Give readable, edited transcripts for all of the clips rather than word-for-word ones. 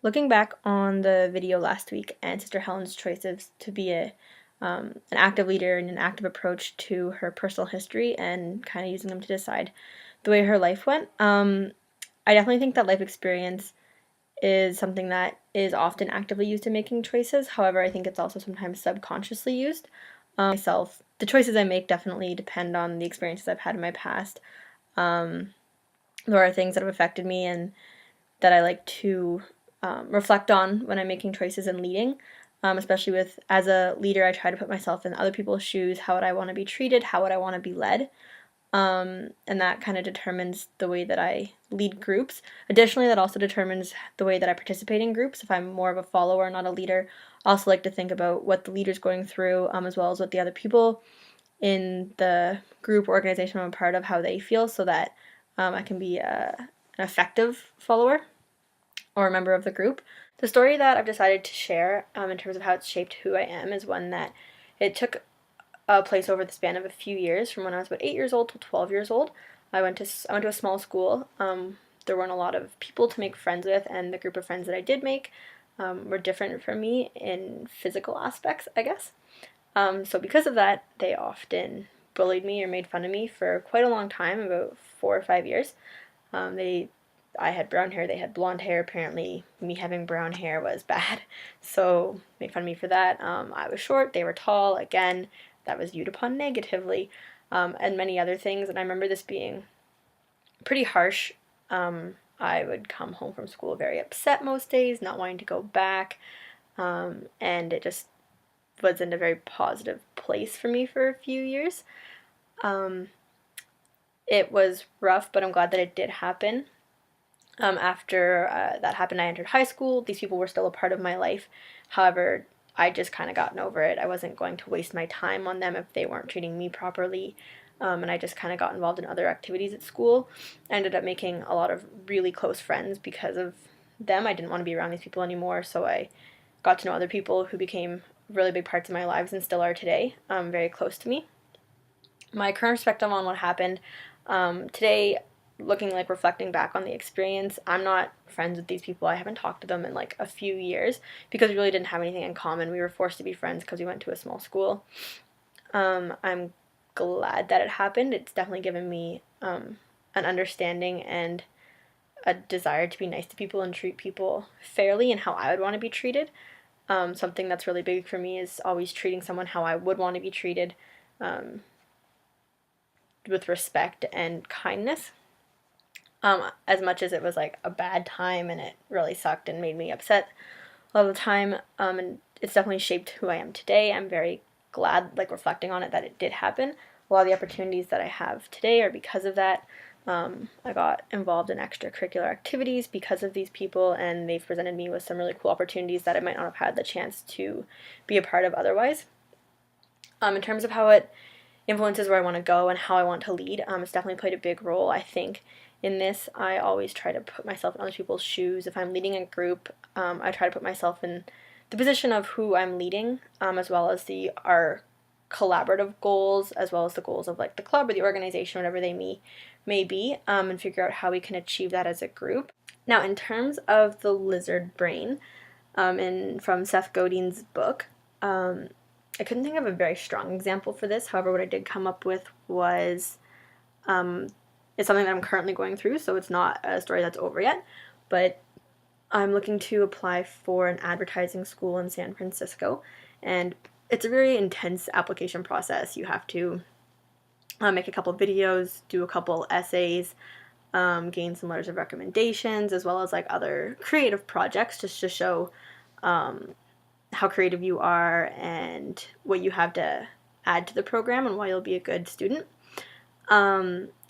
Looking back on the video last week and Sister Helen's choices to be an active leader and an active approach to her personal history and kind of using them to decide the way her life went, I definitely think that life experience is something that is often actively used in making choices. However, I think it's also sometimes subconsciously used. The choices I make definitely depend on the experiences I've had in my past. There are things that have affected me and that I like to reflect on when I'm making choices and leading. Especially as a leader, I try to put myself in other people's shoes. How would I want to be treated? How would I want to be led? And that kind of determines the way that I lead groups. Additionally, that also determines the way that I participate in groups. If I'm more of a follower, not a leader, I also like to think about what the leader's going through, as well as what the other people in the group or organization I'm a part of, how they feel, so that I can be an effective follower or a member of the group. The story that I've decided to share in terms of how it's shaped who I am is one that it took place over the span of a few years, from when I was about 8 years old to 12 years old. I went to a small school. There weren't a lot of people to make friends with, and the group of friends that I did make were different from me in physical aspects, I guess. So because of that, they often bullied me or made fun of me for quite a long time, about 4 or 5 years. I had brown hair, they had blonde hair. Apparently, me having brown hair was bad, so made fun of me for that. I was short, they were tall. Again, that was viewed upon negatively, and many other things. And I remember this being pretty harsh. I would come home from school very upset most days, not wanting to go back, and it just was in a very positive place for me for a few years. It was rough, but I'm glad that it did happen. After that happened, I entered high school. These people were still a part of my life. However, I just kind of gotten over it. I wasn't going to waste my time on them if they weren't treating me properly. And I just kind of got involved in other activities at school. I ended up making a lot of really close friends because of them. I didn't want to be around these people anymore, so I got to know other people who became really big parts of my lives and still are today, very close to me. My current perspective on what happened today, reflecting back on the experience, I'm not friends with these people. I haven't talked to them in like a few years because we really didn't have anything in common. We were forced to be friends because we went to a small school. I'm glad that it happened. It's definitely given me an understanding and a desire to be nice to people and treat people fairly and how I would want to be treated. Something that's really big for me is always treating someone how I would want to be treated, with respect and kindness. As much as it was like a bad time and it really sucked and made me upset a lot of the time, and it's definitely shaped who I am today. I'm very glad, reflecting on it, that it did happen. A lot of the opportunities that I have today are because of that. I got involved in extracurricular activities because of these people, and they've presented me with some really cool opportunities that I might not have had the chance to be a part of otherwise. In terms of how it influences where I want to go and how I want to lead, it's definitely played a big role, I think, in this. I always try to put myself in other people's shoes. If I'm leading a group, I try to put myself in the position of who I'm leading, as well as our collaborative goals, as well as the goals of the club or the organization, whatever they may be, and figure out how we can achieve that as a group. Now, in terms of the lizard brain, from Seth Godin's book, I couldn't think of a very strong example for this. However, what I did come up with was it's something that I'm currently going through, so it's not a story that's over yet, but I'm looking to apply for an advertising school in San Francisco, and it's a very intense application process. You have to make a couple videos, do a couple essays, gain some letters of recommendations, as well as other creative projects just to show how creative you are and what you have to add to the program and why you'll be a good student.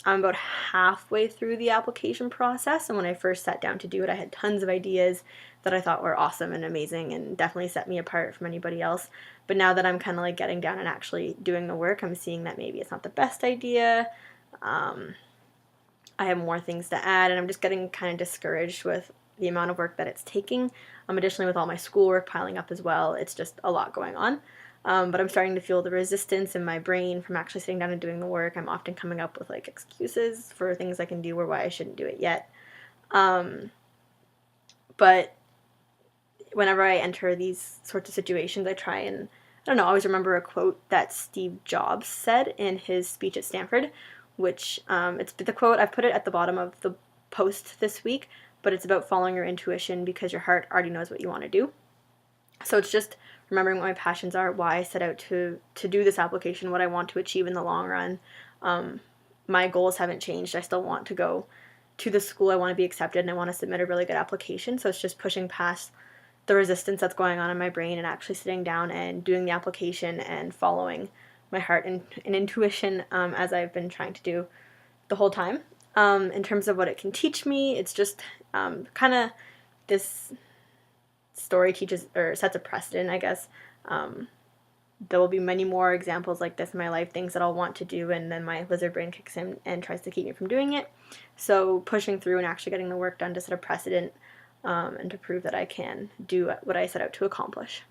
I'm about halfway through the application process, and when I first sat down to do it, I had tons of ideas that I thought were awesome and amazing and definitely set me apart from anybody else. But now that I'm kind of getting down and actually doing the work, I'm seeing that maybe it's not the best idea. I have more things to add, and I'm just getting kind of discouraged with the amount of work that it's taking. Additionally, with all my schoolwork piling up as well, it's just a lot going on. But I'm starting to feel the resistance in my brain from actually sitting down and doing the work. I'm often coming up with excuses for things I can do or why I shouldn't do it yet. But whenever I enter these sorts of situations, I try and, I don't know, always remember a quote that Steve Jobs said in his speech at Stanford, which it's the quote, I've put it at the bottom of the post this week, but it's about following your intuition because your heart already knows what you want to do. So it's just remembering what my passions are, why I set out to do this application, what I want to achieve in the long run. My goals haven't changed. I still want to go to the school. I want to be accepted and I want to submit a really good application. So it's just pushing past the resistance that's going on in my brain and actually sitting down and doing the application and following my heart and intuition, as I've been trying to do the whole time. In terms of what it can teach me, it's just kind of this story teaches or sets a precedent, I guess. There will be many more examples like this in my life, things that I'll want to do, and then my lizard brain kicks in and tries to keep me from doing it. So pushing through and actually getting the work done to set a precedent, and to prove that I can do what I set out to accomplish.